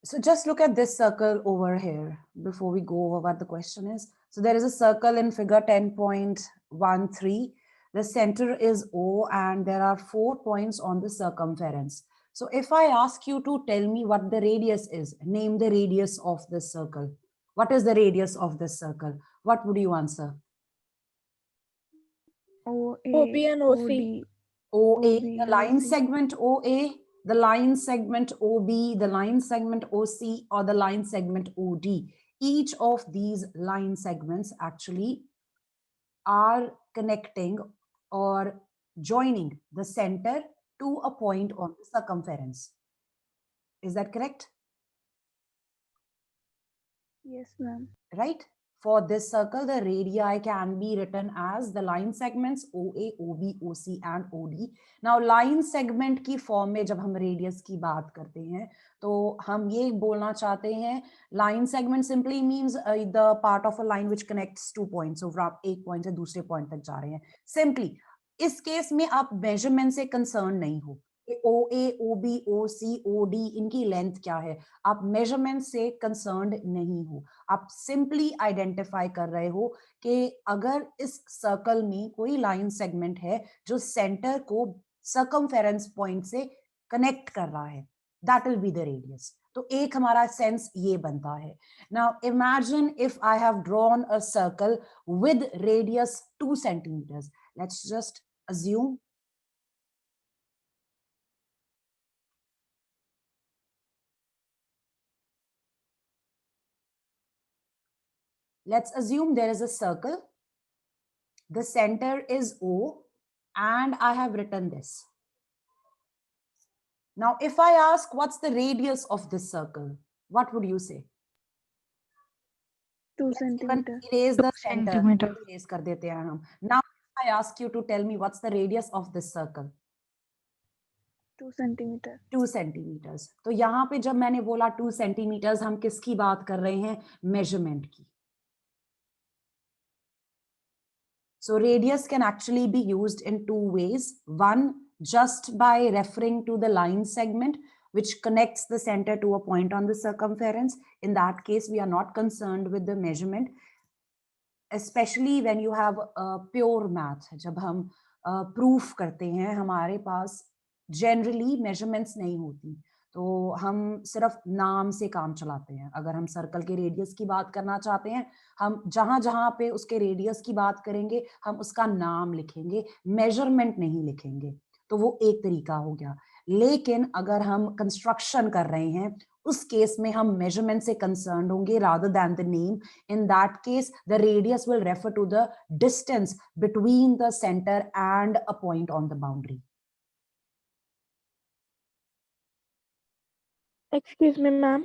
So just look at this circle over here before we go over what the question is. So there is a circle in figure 10.13. The center is O and there are 4 points on the circumference. So if I ask you to tell me what the radius is, name the radius of this circle. What is the radius of this circle? What would you answer? OP and OC. OA, the line segment OA, the line segment OB, the line segment OC, or the line segment OD. Each of these line segments actually are connecting or joining the center to a point on the circumference. Is that correct? Yes, ma'am. Right? For this circle, the radii can be written as the line segments OA, OB, OC and OD. Now, line segment की form में जब हम radius की बात करते हैं तो हम ये बोलना चाहते हैं line segment simply means the part of a line which connects 2 points. So आप एक पॉइंट से दूसरे पॉइंट तक जा रहे हैं. Simply, इस केस में आप मेजरमेंट से कंसर्न नहीं हो. OA, OB, OC, OD इनकी लेंथ क्या है, आप मेजरमेंट से कंसर्न्ड नहीं हो. आप सिंपली आइडेंटिफाई कर रहे हो कि अगर इस सर्कल में कोई लाइन सेगमेंट है जो सेंटर को सर्कमफेरेंस पॉइंट से कनेक्ट कर रहा है, that will be the radius. तो एक हमारा सेंस ये बनता है. Now imagine if I have drawn a circle with radius 2 centimetres. Let's just assume there is a circle. The center is O and I have written this. Now, if I ask what's the radius of this circle, what would you say? 2 centimeter. Erase the center. Erase kar dete hain hum. Now, if I ask you to tell me what's the radius of this circle? 2 centimeter. 2 centimeters. तो यहाँ पे जब मैंने बोला 2 centimeters, हम किसकी बात कर रहे हैं? Measurement की. So radius can actually be used in 2 ways. One, just by referring to the line segment which connects the center to a point on the circumference. In that case, we are not concerned with the measurement, especially when you have pure math. जब हम proof करते हैं, हमारे पास generally measurements नहीं होती, तो हम सिर्फ नाम से काम चलाते हैं. अगर हम सर्कल के रेडियस की बात करना चाहते हैं, हम जहां जहां पे उसके रेडियस की बात करेंगे, हम उसका नाम लिखेंगे, मेजरमेंट नहीं लिखेंगे. तो वो एक तरीका हो गया. लेकिन अगर हम कंस्ट्रक्शन कर रहे हैं, उस केस में हम मेजरमेंट से कंसर्न होंगे rather than the name. In that case, the radius will refer to the distance between the center and a point on the boundary. Excuse me, ma'am.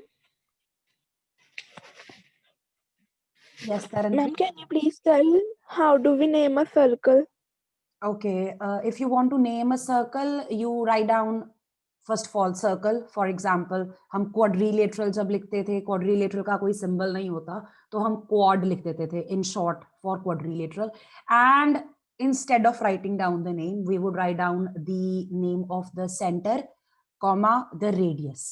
Yes, Taranji. Ma'am, can you please tell how do we name a circle? Okay, if you want to name a circle, you write down first of all circle. For example, हम quadrilateral जब लिखते थे, quadrilateral का कोई symbol नहीं होता, तो हम quad लिख देते थे in short for quadrilateral. And instead of writing down the name, we would write down the name of the center, comma the radius.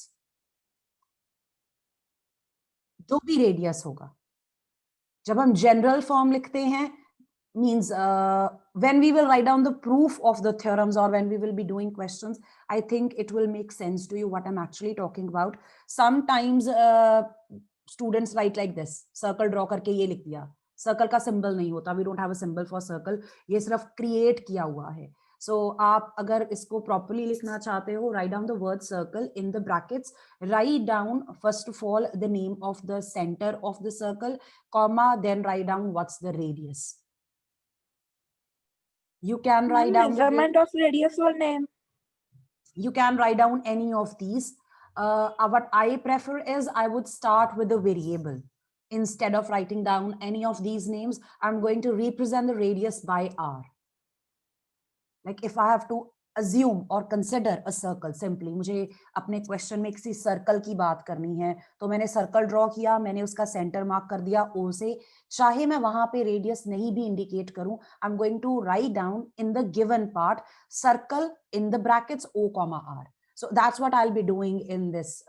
जो भी radius होगा. जब हम general form लिखते हैं, means when we will write down the proof of the theorems or when we will be doing questions, I think it will make sense to you what I'm actually talking about. Sometimes students write like this, circle draw करके ये लिख दिया. Circle का symbol नहीं होता, we don't have a symbol for circle, ये सिर्फ create किया हुआ है. So आप अगर इसको properly लिखना चाहते हो, write down the word circle in the brackets, write down first of all the name of the center of the circle, comma, then write down what's the radius. You can write down measurement of radius or name. You can write down any of these. What I prefer is I would start with a variable. Instead of writing down any of these names, I'm going to represent the radius by r. Like if I have to assume or consider a circle, simply मुझे अपने question में किसी circle की बात करनी है, तो मैंने सर्कल ड्रॉ किया, मैंने उसका सेंटर मार्क कर दिया O से, चाहे मैं वहां पे रेडियस नहीं भी इंडिकेट करूं, I am going to write down in the given part circle in the brackets O, R. So that's what I'll be doing in this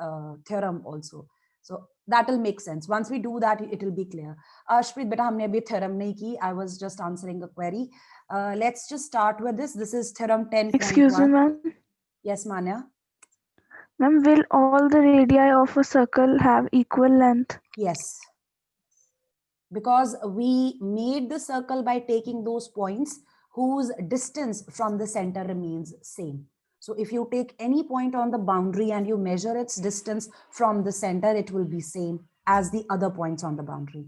theorem also. So that will make sense. Once we do that, it will be clear. Ashpreet, beta humne abhi theorem nahi ki. I was just answering a query. Let's just start with this. This is theorem 10.1. Excuse me, ma'am. Yes, Manya. Ma'am, will all the radii of a circle have equal length? Yes. Because we made the circle by taking those points whose distance from the center remains same. So if you take any point on the boundary and you measure its distance from the center, it will be same as the other points on the boundary.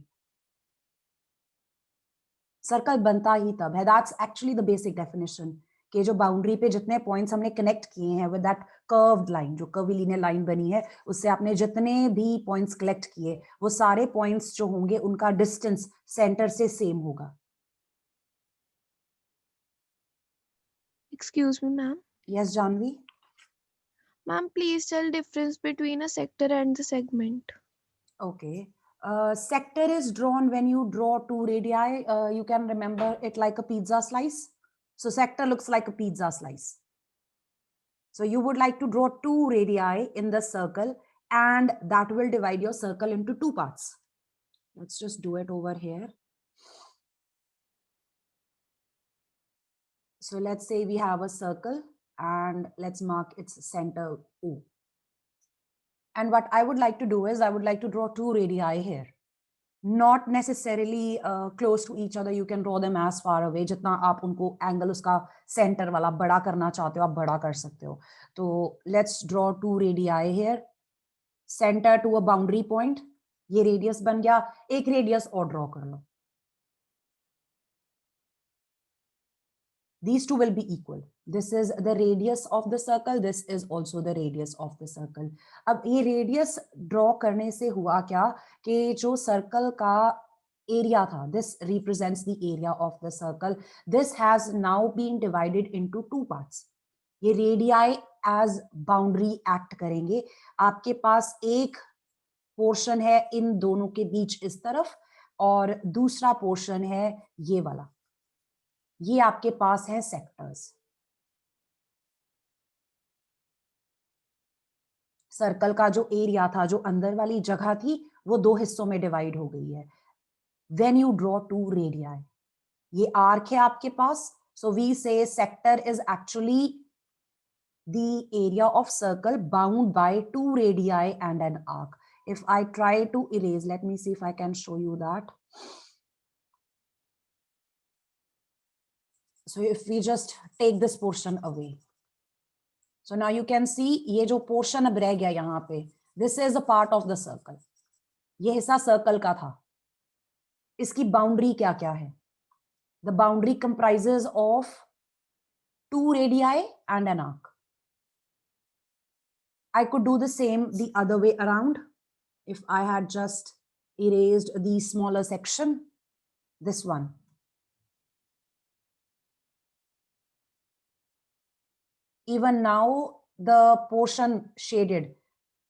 Circle banta hi tab hai. That's actually the basic definition. कि जो boundary पे जितने points हमने connect किए हैं with that curved line, जो curvilinear line बनी है, उससे आपने जितने भी पॉइंट्स कलेक्ट किए, वो सारे पॉइंट्स जो होंगे उनका डिस्टेंस सेंटर से सेम होगा. Excuse me, ma'am. Yes, Janvi. Ma'am, please tell difference between a sector and the segment. Okay. Sector is drawn when you draw two radii. You can remember it like a pizza slice. So sector looks like a pizza slice. So you would like to draw two radii in the circle, and that will divide your circle into two parts. Let's just do it over here. So let's say we have a circle and let's mark its center O. And what I would like to do is I would like to draw two radii here. Not necessarily close to each other. You can draw them as far away. जितना आप उनको angle उसका center वाला बड़ा करना चाहते हो, आप बड़ा कर सकते हो. तो let's draw two radii here. Center to a boundary point. ये radius बन गया. एक radius और draw कर लो. These two will be equal. This is the radius of the circle. This is also the radius of the circle. अब ये radius draw करने से हुआ क्या कि जो circle का area था, this represents the area of the circle. This has now been divided into two parts. ये radii as boundary act करेंगे. आपके पास एक portion है इन दोनों के बीच इस तरफ और दूसरा portion है ये वाला. ये आपके पास है सेक्टर्स. सर्कल का जो एरिया था, जो अंदर वाली जगह थी, वो दो हिस्सों में डिवाइड हो गई है. When you draw two radii, ये आर्क है आपके पास. So we say sector is actually the area of circle bound by two radii and an arc. If I try to erase, let me see if I can show you that. So if we just take this portion away, so now you can see ये जो portion अब रह गया यहाँ पे, this is a part of the circle. ये हिस्सा circle का था. इसकी boundary क्या क्या है? The boundary comprises of two radii and an arc. I could do the same the other way around. If I had just erased the smaller section, this one. Even now, the portion shaded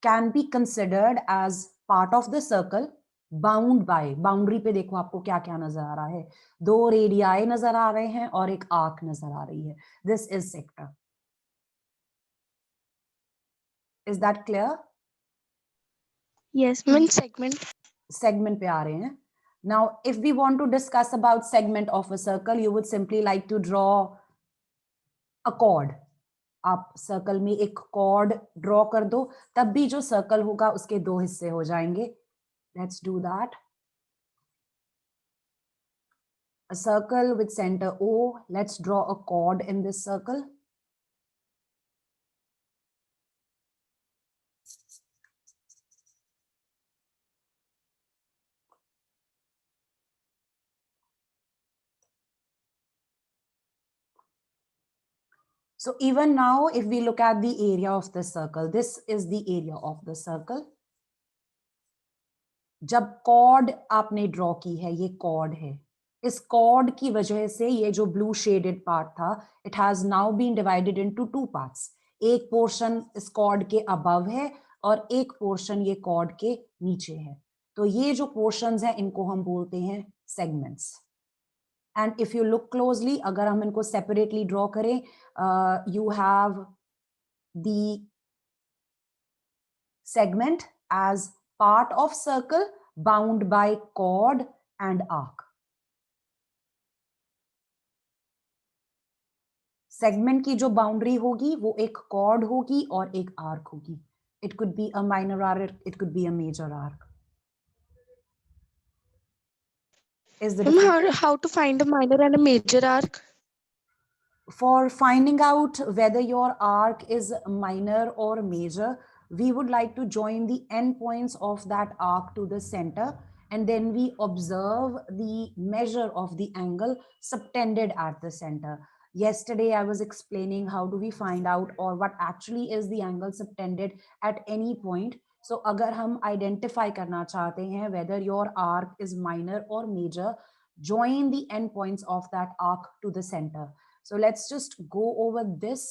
can be considered as part of the circle bound by. Boundary पे देखो आपको क्या क्या नजर आ रहा है. दो radii नजर आ रहे हैं और एक आर्क नजर आ रही है. This is sector. Is that clear? Yes, ma'am. Segment. Segment पे आ रहे हैं. Now, if we want to discuss about segment of a circle, you would simply like to draw a chord. आप सर्कल में एक cord draw कर दो, तब भी जो सर्कल होगा उसके दो हिस्से हो जाएंगे. Let's do that. A circle with center O. Let's draw a chord in this circle. So even now, if we look at the area of the circle, this is the area of the circle. जब cord आपने draw की है, ये cord है. इस cord की वजह से ये जो ब्लू शेडेड पार्ट था, it has now been divided into two parts. एक पोर्शन इस कॉर्ड के अबव है और एक पोर्शन ये कॉर्ड के नीचे है. तो ये जो पोर्शंस हैं इनको हम बोलते हैं segments. And if you look closely, अगर हम इनको सेपरेटली ड्रॉ करें, you have the segment as part of circle bound by chord and arc. Segment की जो बाउंड्री होगी वो एक कॉर्ड होगी और एक आर्क होगी. It could be a minor arc, it could be a major arc. Is the difference? How to find a minor and a major arc? For finding out whether your arc is minor or major, we would like to join the endpoints of that arc to the center, and then we observe the measure of the angle subtended at the center. Yesterday, I was explaining how do we find out or what actually is the angle subtended at any point. So, अगर हम identify करना चाहते हैं whether your arc is minor or major, join the endpoints of that arc to the center. So let's just go over this.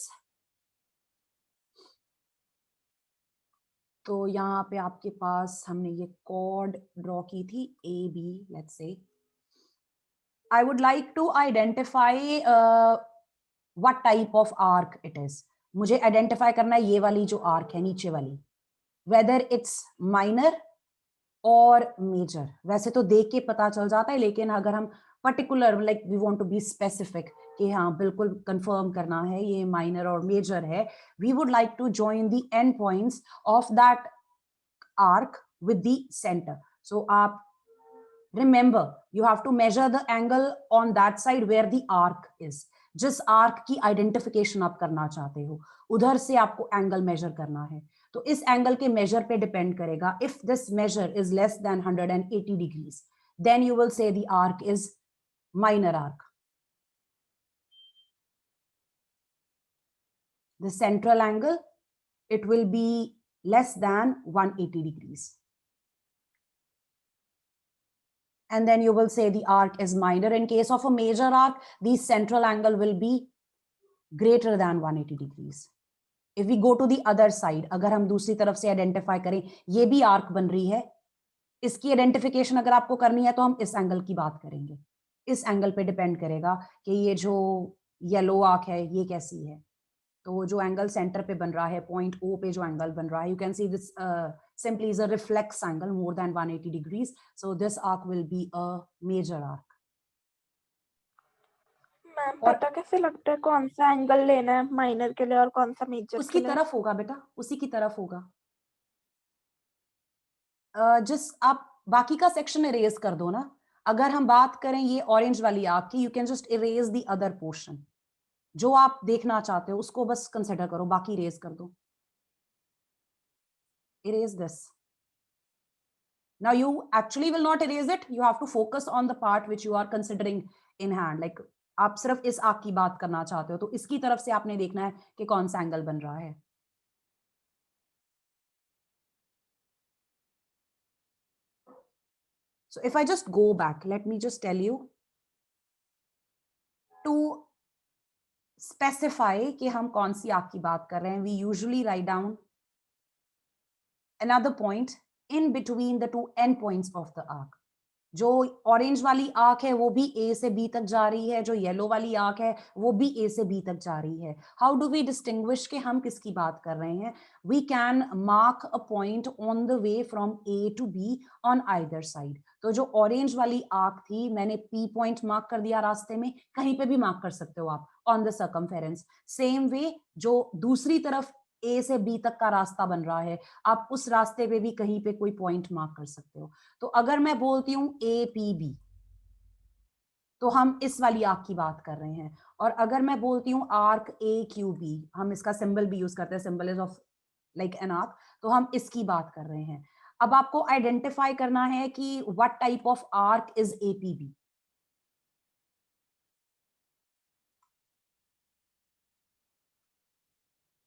तो यहाँ पे आपके पास हमने ये chord draw की थी AB, let's say. I would like to identify what type of arc it is. मुझे identify करना है ये वाली जो arc है नीचे वाली, whether it's minor और major. वैसे तो देख के पता चल जाता है, लेकिन अगर हम particular like we want to be specific कि हाँ बिल्कुल कंफर्म करना है ये माइनर और मेजर है, we would like to join the end points of that arc with the centre. So आप remember you have to measure the angle on that side where the arc is. जिस arc की identification आप करना चाहते हो उधर से आपको एंगल मेजर करना है. तो इस एंगल के मेजर पे डिपेंड करेगा. If this major is less then 180 degrees then you will say the arc is minor arc. The central angle, it will be less than 180 degrees. And then you will say the arc is minor. In case of a major arc, the central angle will be greater than 180 degrees. If we go to the other side, अगर हम दूसरी तरफ से identify करें, ये भी arc बन रही है, इसकी identification अगर आपको करनी है तो हम इस angle की बात करेंगे. इस angle पे depend करेगा कि ये जो yellow arc है, ये कैसी है. तो जो एंगल सेंटर पे बन रहा है पॉइंट ओ पे जो एंगल बन रहा है, you can see this simply is a reflex angle more then 180 degrees. So this arc will be a major arc. Ma'am पता कैसे लगता है कौन सा एंगल लेना है माइनर के लिए और कौन सा मेजर के लिए? उसकी तरफ होगा बेटा, उसी की तरफ होगा. जिस आप बाकी का सेक्शन इरेज कर दो ना. अगर हम बात करें ये ऑरेंज वाली आर्क की, you can just erase the other portion. जो आप देखना चाहते हो उसको बस कंसिडर करो, बाकी इरेज कर दो. Erase this. Now you actually will not erase it. You have to focus on the part which you are considering in hand. Like आप सिर्फ इस आर्क की बात करना चाहते हो तो इसकी तरफ से आपने देखना है कि कौन सा एंगल बन रहा है. So if I just go back, let me just tell you to specify कि हम कौन सी आर्क की बात कर रहे हैं. We usually write down another point in between the two endpoints of the arc. जो ऑरेंज वाली आर्क है वो भी ए से बी तक जा रही है, जो येलो वाली आर्क है वो भी ए से बी तक जा रही है. हाउ डू वी डिस्टिंग्विश कि हम किसकी बात कर रहे हैं? We can mark a point on the way from A to B on either side. तो जो ऑरेंज वाली आर्क थी मैंने पी पॉइंट मार्क कर दिया रास्ते में, कहीं पे भी मार्क कर सकते हो आप on the circumference. Same way जो दूसरी तरफ ए से बी तक का रास्ता बन रहा है, आप उस रास्ते पे भी कहीं पे कोई पॉइंट मार्क कर सकते हो. तो अगर मैं बोलती हूँ ए पी बी तो हम इस वाली आर्क की बात कर रहे हैं. और अगर मैं बोलती हूँ आर्क ए क्यू बी, हम इसका सिंबल भी यूज करते हैं, symbol is of like an arc, तो हम इसकी बात कर रहे हैं. अब आपको आइडेंटिफाई करना है कि what type of arc is A P B.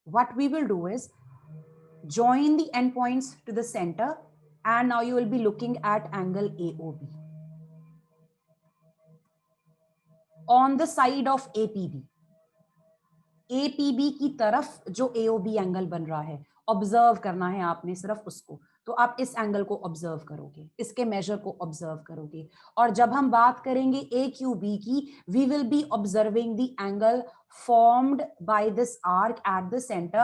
What we will do is join the endpoints to the center, and now you will be looking at angle AOB on the side of APB. APB की तरफ जो AOB angle बन रहा है, observe करना है आपने सिर्फ उसको. तो आप इस एंगल को ऑब्जर्व करोगे, इसके मेजर को ऑब्जर्व करोगे. और जब हम बात करेंगे AQB की, we will be observing the angle formed by this arc at the center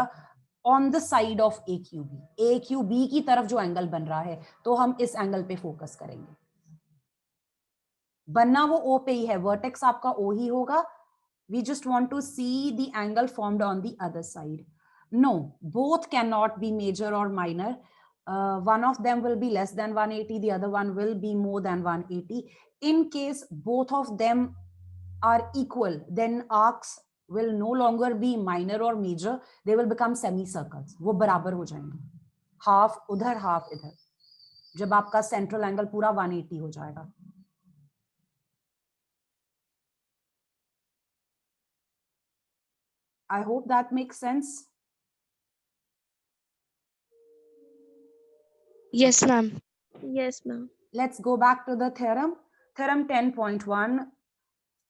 on the side of A Q B, A Q B की तरफ जो एंगल बन रहा है, तो हम इस एंगल पे फोकस करेंगे। बनना वो ओ पे ही है, वर्टेक्स आपका ओ ही होगा। We just want to see the angle formed on the other side. No, both cannot be major or minor. One of them will be less than 180, the other one will be more than 180. In case both of them are equal, then arcs will no longer be minor or major, they will become semicircles. वो बराबर हो जाएंगे, half उधर half इधर, जब आपका central angle पूरा 180 हो जाएगा। I hope that makes sense. Yes, ma'am. Yes, ma'am. Let's go back to the theorem. Theorem 10.1.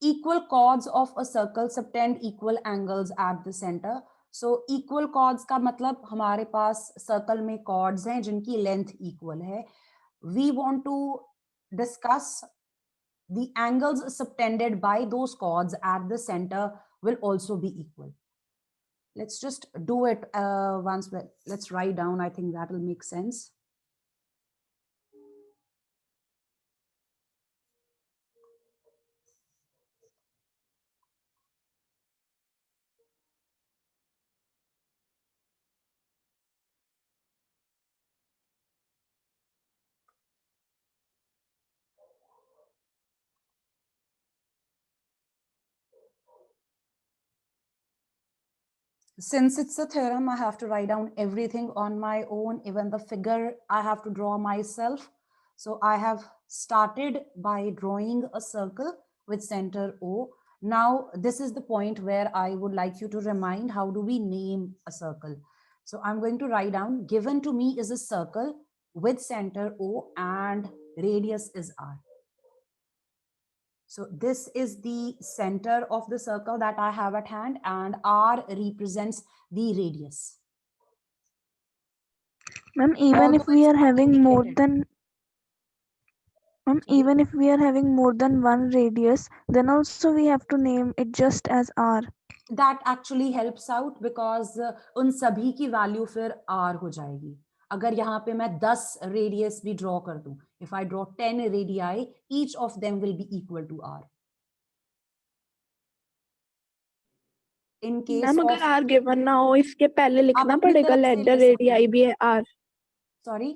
Equal chords of a circle subtend equal angles at the center. So equal chords का मतलब हमारे पास circle में chords हैं जिनकी length equal है. We want to discuss the angles subtended by those chords at the center will also be equal. Let's just do it once. Let's write down. I think that will make sense. Since it's a theorem, I have to write down everything on my own, even the figure I have to draw myself. So I have started by drawing a circle with center O. Now, this is the point where I would like you to remind, how do we name a circle? So I'm going to write down, given to me is a circle with center O and radius is R. So this is the center of the circle that I have at hand, and R represents the radius. Ma'am, even if we are having more than even if we are having more than one radius, then also we have to name it just as R. That actually helps out because उन सभी की value फिर R हो जाएगी। अगर यहाँ पे मैं 10 रेडियस भी ड्रॉ कर दूं, if I draw 10 radii, each of them will be equal to R. In case ma'am अगर R गिवन ना हो, इसके पहले लिखना अपनी पड़ेगा तरफ से लेट द ले सकते रेडियाई हो। भी है R. Sorry?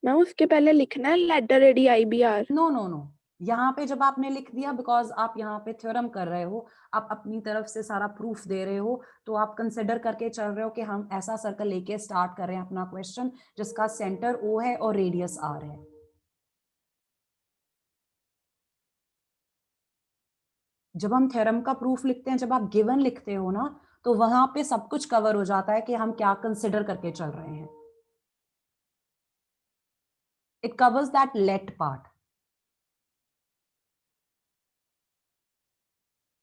मैम उसके पहले लिखना है लेट द रेडियाई भी R. नो नो नो, यहाँ पे जब आपने लिख दिया, बिकॉज आप यहाँ पे थ्योरम कर रहे हो, आप अपनी तरफ से सारा प्रूफ दे रहे हो, तो आप कंसिडर करके चल रहे हो कि हम ऐसा सर्कल लेके स्टार्ट कर रहे हैं अपना क्वेश्चन जिसका सेंटर O है और रेडियस R है। जब हम थ्योरम का प्रूफ लिखते हैं, जब आप गिवन लिखते हो ना, तो वहां पे सब कुछ कवर हो जाता है कि हम क्या कंसिडर करके चल रहे हैं। It covers that late part.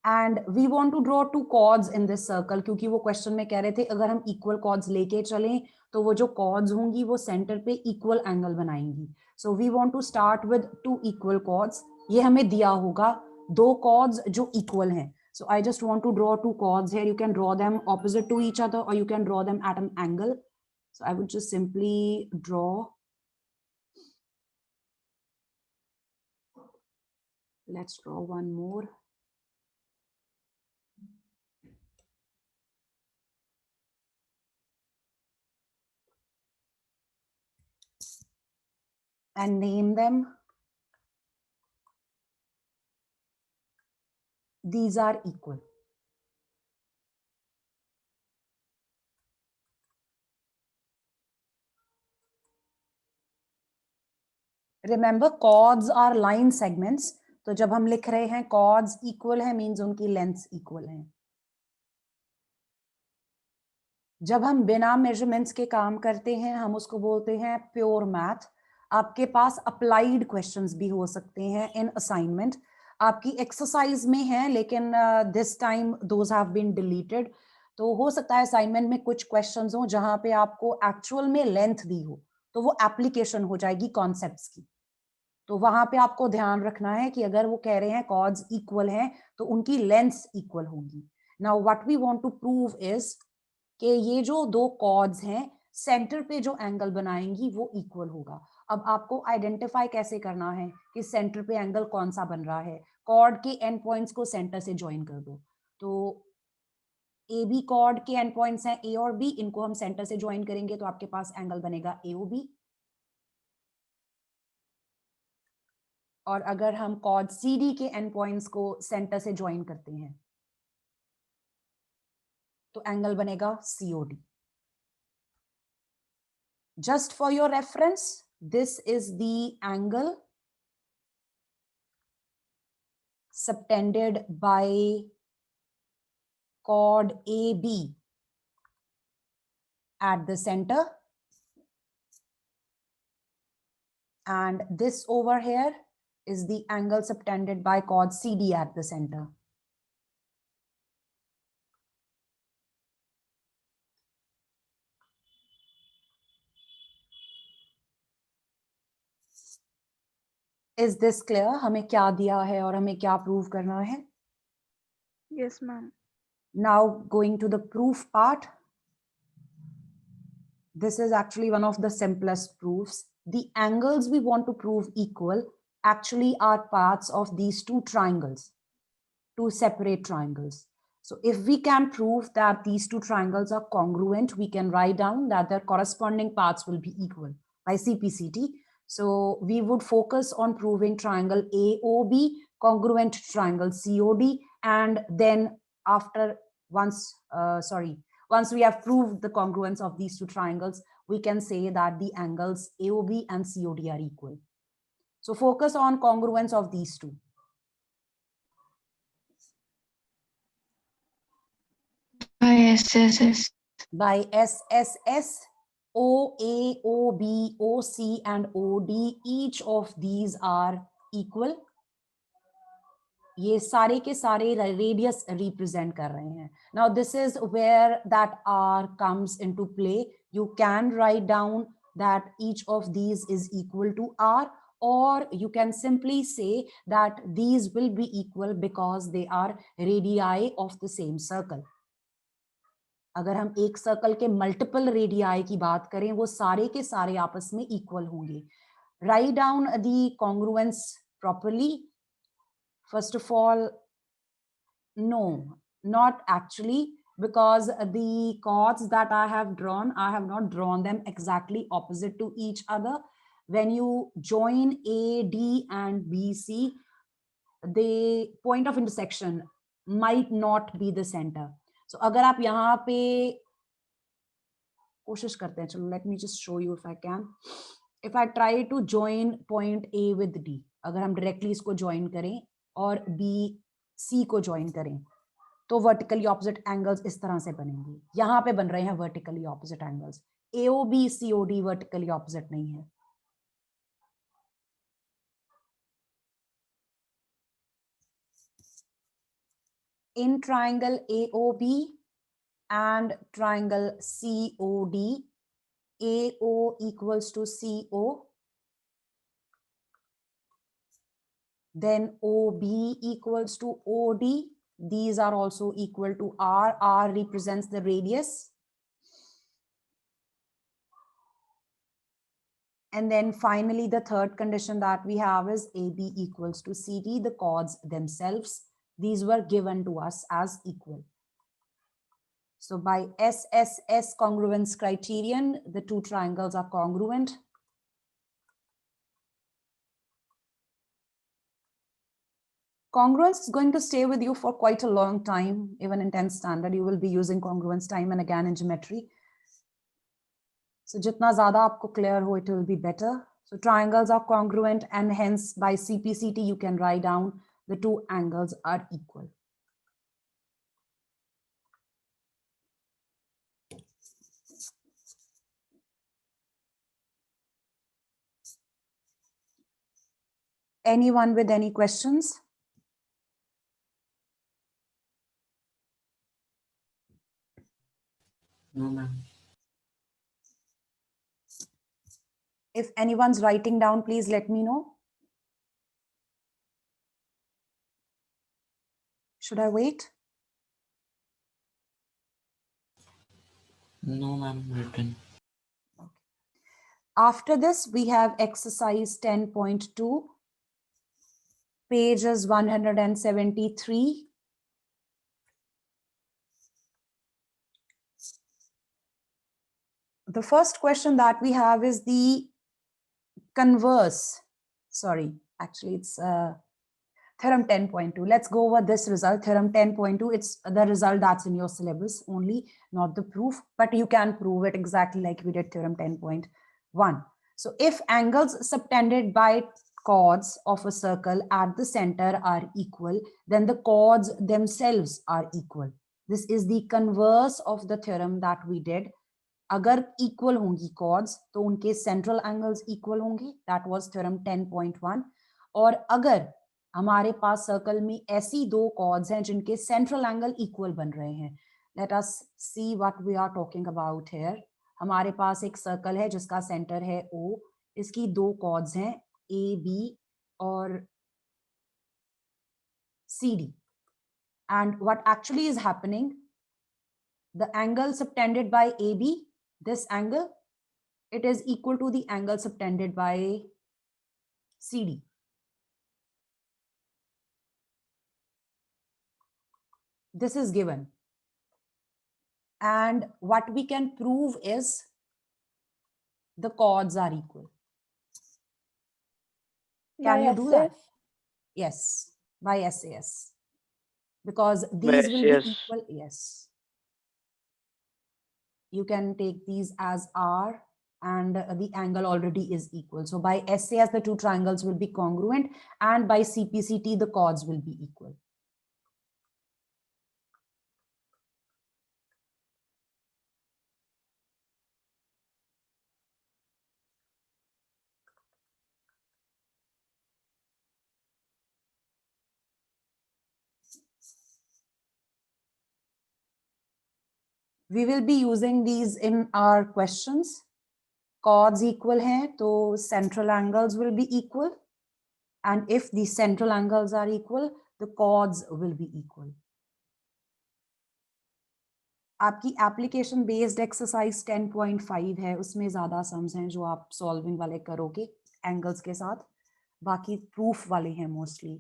And we want to draw two chords in this circle, क्योंकि वो क्वेश्चन में कह रहे थे अगर हम इक्वल कॉर्ड्स लेके चलें तो वो जो कॉर्ड्स होंगी वो सेंटर पे इक्वल एंगल बनाएंगी। So we want to start with 2 equal chords. ये हमें दिया होगा 2 कॉर्ड्स जो इक्वल हैं। So I just want to draw 2 chords here. You can draw them opposite to each other or you can draw them at an angle. So I would just simply draw. Let's draw one more. And name them. These are equal. Remember, chords are line segments. तो जब हम लिख रहे हैं chords equal है, means उनकी lengths equal हैं। जब हम बिना measurements के काम करते हैं, हम उसको बोलते हैं pure math. आपके पास applied questions भी हो सकते हैं in assignment. आपकी एक्सरसाइज में है, लेकिन this time those have been deleted. तो हो सकता है असाइनमेंट में कुछ क्वेश्चंस हो जहां पे आपको एक्चुअल में लेंथ दी हो, तो वो एप्लीकेशन हो जाएगी कॉन्सेप्ट्स की। तो वहां पे आपको ध्यान रखना है कि अगर वो कह रहे हैं कॉर्ड्स इक्वल हैं तो उनकी लेंथ्स इक्वल होंगी। Now what we want to prove is कि ये जो दो कॉर्ड्स हैं सेंटर पे जो एंगल बनाएंगी वो इक्वल होगा। अब आपको आइडेंटिफाई कैसे करना है कि सेंटर पे एंगल कौन सा बन रहा है? कॉर्ड के एंड पॉइंट्स को सेंटर से ज्वाइन कर दो। तो ए बी कॉर्ड के एंड पॉइंट्स हैं ए और बी, इनको हम सेंटर से ज्वाइन करेंगे तो आपके पास एंगल बनेगा एओबी। और अगर हम कॉर्ड सी डी के एंड पॉइंट्स को सेंटर से ज्वाइन करते हैं तो एंगल बनेगा COD. Just for your reference, this is the angle subtended by chord AB at the center, and this over here is the angle subtended by chord CD at the center. Is this clear? हमें क्या दिया है और हमें क्या prove करना है? Yes, ma'am. Now going to the proof part. This is actually one of the simplest proofs. The angles we want to prove equal actually are parts of these two triangles, two separate triangles. So if we can prove that these two triangles are congruent, we can write down that their corresponding parts will be equal by CPCT. So we would focus on proving triangle AOB congruent to triangle COD, and then once we have proved the congruence of these two triangles, we can say that the angles AOB and COD are equal. So focus on congruence of these two. By SSS. By SSS, OA, OB, OC, and OD, each of these are equal. ये सारे के सारे radius represent कर रहे हैं. Now this is where that R comes into play. You can write down that each of these is equal to R, or you can simply say that these will be equal because they are radii of the same circle. अगर हम एक circle के multiple radii की बात करें, वो सारे के सारे आपस में इक्वल होंगे. Write down the congruence properly. First of all, no, not actually, because the chords that I have drawn, I have not drawn them exactly opposite to each other. When you join A, D, and B, C, the point of intersection might not be the center. So अगर आप यहाँ पे कोशिश करते हैं, चलो let me just show you if I can. If I try to join point A with D, अगर हम directly इसको join करें और B, C को join करें, तो vertically opposite angles इस तरह से बनेंगे. यहाँ पे बन रहे हैं vertically opposite angles. AOB, COD vertically opposite नहीं है. In triangle AOB and triangle COD, AO equals to CO, then OB equals to OD. These are also equal to R. R represents the radius. And then finally, the third condition that we have is AB equals to CD, the chords themselves. These were given to us as equal. So by SSS congruence criterion, the two triangles are congruent. Congruence is going to stay with you for quite a long time. Even in 10th standard, you will be using congruence time and again in geometry. So jitna zyada aapko clear ho, it will be better. So triangles are congruent, and hence by CPCT, you can write down the two angles are equal. Anyone with any questions? No, ma'am. If anyone's writing down, please let me know. Should I wait? No, ma'am, written. After this, we have exercise 10.2, pages 173. The first question that we have is the converse. Sorry, actually it's theorem 10.2. Let's go over this result. Theorem 10.2, it's the result that's in your syllabus only, not the proof, but you can prove it exactly like we did theorem 10.1. So if angles subtended by chords of a circle at the center are equal, then the chords themselves are equal. This is the converse of the theorem that we did. अगर equal होंगी chords तो उनके central angles equal होंगे, that was theorem 10.1. और अगर हमारे पास circle में ऐसी दो कॉर्ड्स हैं जिनके सेंट्रल एंगल इक्वल बन रहे हैं, let us see what we are talking about here. हमारे पास एक सर्कल है जिसका सेंटर है O, इसकी दो कॉर्ड्स हैं AB और CD, and what actually is happening, the angle subtended by AB, this angle, it is equal to the angle subtended by CD. This is given. And what we can prove is the chords are equal. Can you do that? Yes, by SAS. Because these will be equal. Yes. You can take these as R, and the angle already is equal. So by SAS, the two triangles will be congruent, and by CPCT, the chords will be equal. We will be using these in our questions. Chords equal हैं, तो central angles will be equal. And if the central angles are equal, the chords will be equal. आपकी application based exercise 10.5 है, उसमें ज़्यादा sums हैं जो आप solving वाले करोगे angles के साथ, बाकी proof वाले हैं mostly.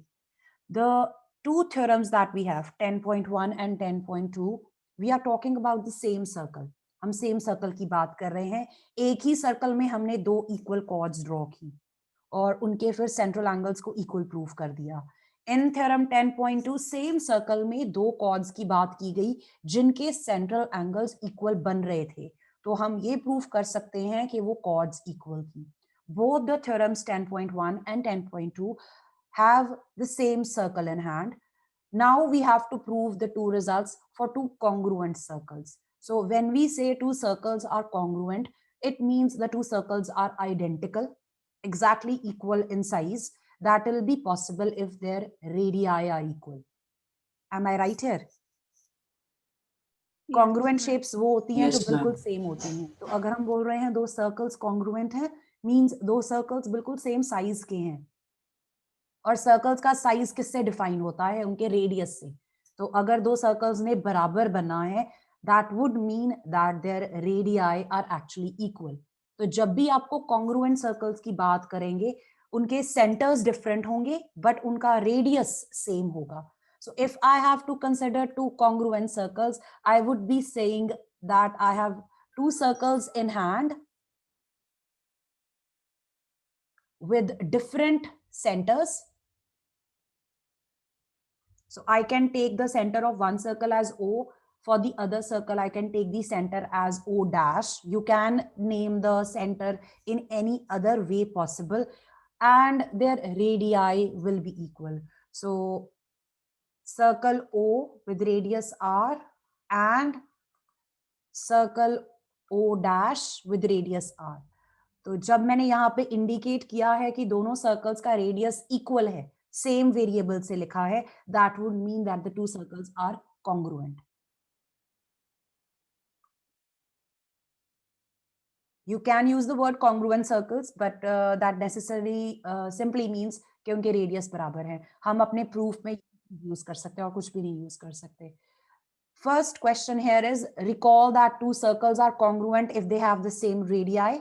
The two theorems that we have, 10.1 and 10.2, we are talking about the same circle. हम same circle की बात कर रहे हैं. एक ही circle में हमने दो equal chords draw की और उनके फिर central angles को equal proof कर दिया. In theorem 10.2 same circle में दो chords की बात की गई जिनके central angles equal बन रहे थे. तो हम ये proof कर सकते हैं कि वो chords equal थी. Both the theorems 10.1 and 10.2 have the same circle in hand. Now we have to prove the two results for two congruent circles. So when we say two circles are congruent, it means the two circles are identical, exactly equal in size. That will be possible if their radii are equal. Am I right here? Congruent shapes वो होती हैं जो बिल्कुल same होती हैं. तो अगर हम बोल रहे हैं दो सर्कल्स congruent हैं, means दो सर्कल्स बिल्कुल सेम साइज के हैं. और सर्कल्स का साइज किससे डिफाइन होता है? उनके रेडियस से. तो अगर दो सर्कल्स ने बराबर बना है, that would mean that their radii are actually equal. तो जब भी आपको कॉन्ग्रुएंट सर्कल्स की बात करेंगे, उनके सेंटर्स डिफरेंट होंगे बट उनका रेडियस सेम होगा. So if I have to consider two congruent circles, I would be saying that I have two circles in hand with different centers. So I can take the center of one circle as O. For the other circle, I can take the center as O dash. You can name the center in any other way possible, and their radii will be equal. So circle O with radius R and circle O dash with radius R. तो जब मैंने यहाँ पे indicate किया है कि दोनों circles का रेडियस इक्वल है, सेम वेरिएबल से लिखा है, that would mean that the two circles are congruent. You can use the word congruent circles, but that necessarily simply means कि उनके रेडियस बराबर है. हम अपने प्रूफ में यूज कर सकते हैं और कुछ भी नहीं यूज कर सकते. First question here is, recall that two circles are congruent if they have the same radii.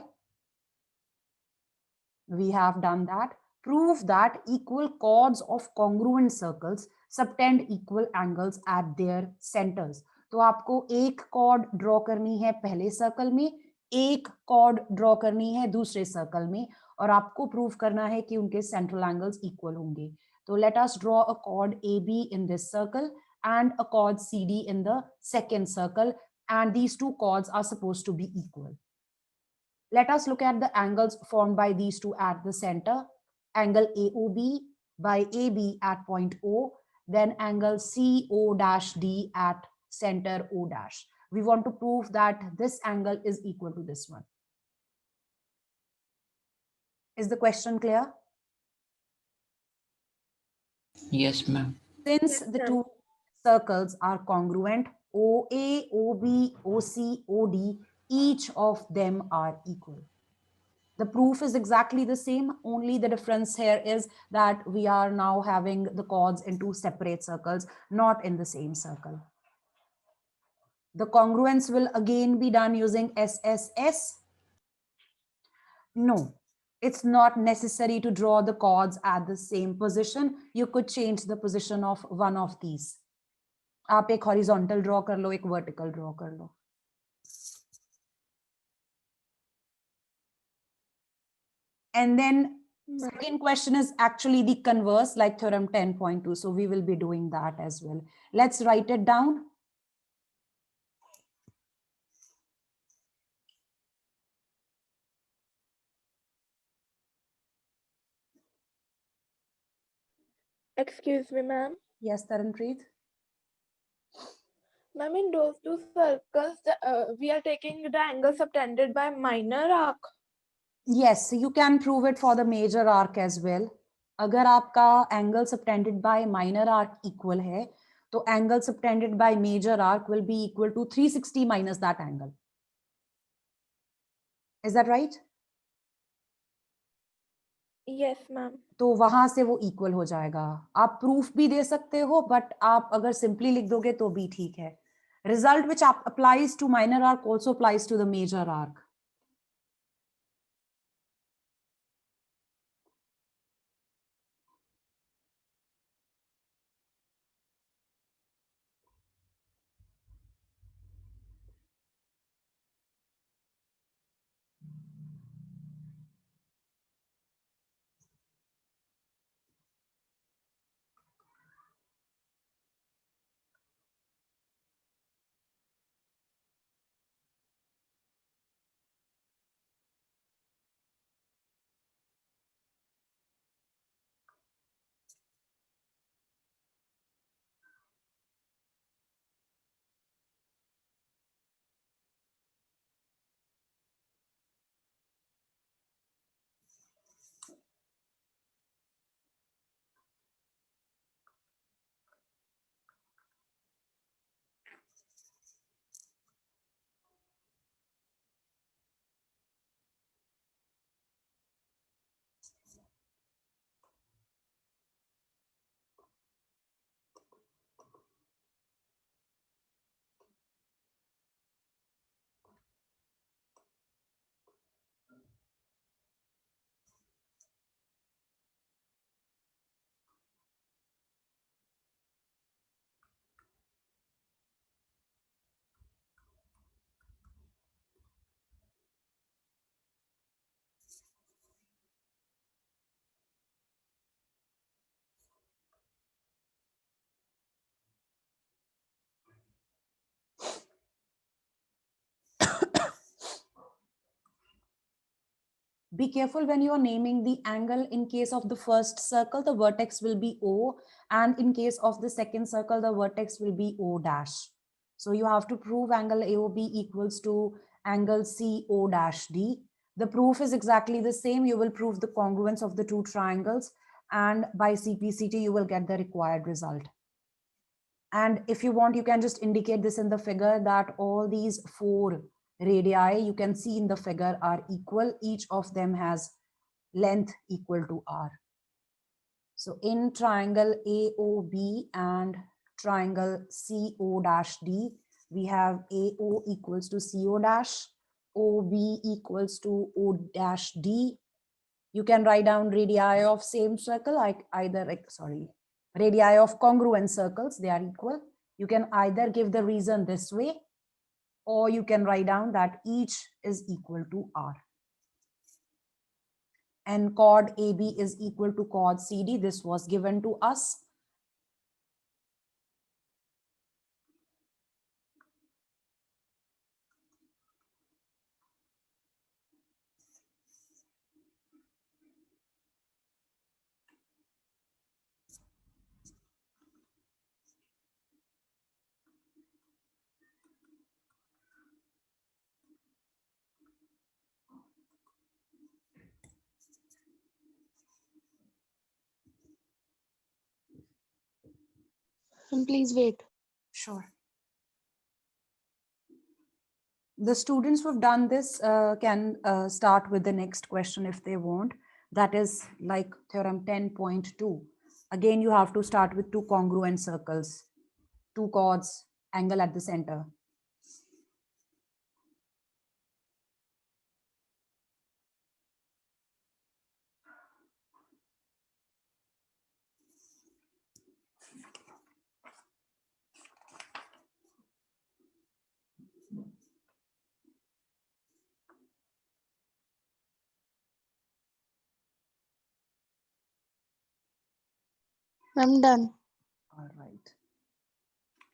We have done that. Prove that equal chords of congruent circles subtend equal angles at their centers. तो आपको एक chord draw करनी है पहले circle में, एक chord draw करनी है दूसरे सर्कल में, और आपको प्रूव करना है कि उनके central angles equal होंगे. तो let us draw a chord AB in this circle and a chord CD in the second circle, and these two chords are supposed to be equal. Let us look at the angles formed by these two at the center. Angle AOB by AB at point O, then angle CO-D at center O dash. We want to prove that this angle is equal to this one. Is the question clear? Yes, ma'am. Since the two circles are congruent, OA, OB, OC, OD, each of them are equal. The proof is exactly the same, only the difference here is that we are now having the chords in two separate circles, not in the same circle. The congruence will again be done using SSS. No, it's not necessary to draw the chords at the same position. You could change the position of one of these. आप एक horizontal draw कर लो, एक vertical draw कर लो. And then second question is actually the converse, like theorem 10.2. So we will be doing that as well. Let's write it down. Excuse me, ma'am. Yes, Taranpreet. Ma'am, in those two circles, we are taking the angle subtended by minor arc. Yes, you can prove it for the major arc as well. अगर आपका angle subtended by minor arc equal है, तो angle subtended by major arc will be equal to 360 minus that angle. Is that right? Yes, ma'am. तो वहां से वो equal हो जाएगा. आप प्रूफ भी दे सकते हो, बट आप अगर सिंपली लिख दोगे तो भी ठीक है. Result which applies to minor arc also applies to the major arc. Be careful when you are naming the angle. In case of the first circle, the vertex will be O, and in case of the second circle, the vertex will be O dash. So you have to prove angle AOB equals to angle CO dash D. The proof is exactly the same. You will prove the congruence of the two triangles, and by CPCT, you will get the required result. And if you want, you can just indicate this in the figure that all these four radii you can see in the figure are equal. Each of them has length equal to R. So in triangle AOB and triangle CO dash D. We have AO equals to CO dash, OB equals to O dash D. You can write down radii of same circle, like radii of congruent circles, they are equal. You can either give the reason this way, or you can write down that each is equal to R. And chord AB is equal to chord CD. This was given to us. Please wait. Sure. The students who've done this can start with the next question if they want. That is like theorem 10.2. Again, you have to start with two congruent circles, two chords, angle at the center. I'm done. All right.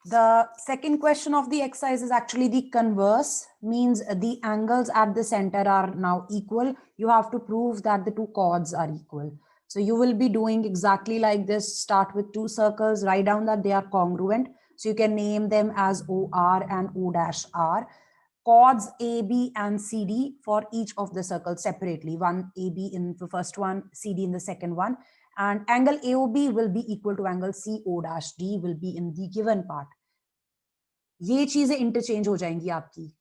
The second question of the exercise is actually the converse, means the angles at the center are now equal. You have to prove that the two chords are equal. So you will be doing exactly like this. Start with two circles, write down that they are congruent. So you can name them as OR and O dash R. Chords AB and CD for each of the circles separately. One AB in the first one, CD in the second one. And angle AOB will be equal to angle CO dash D will be in the given part. ये चीजें interchange हो जाएंगी आपकी.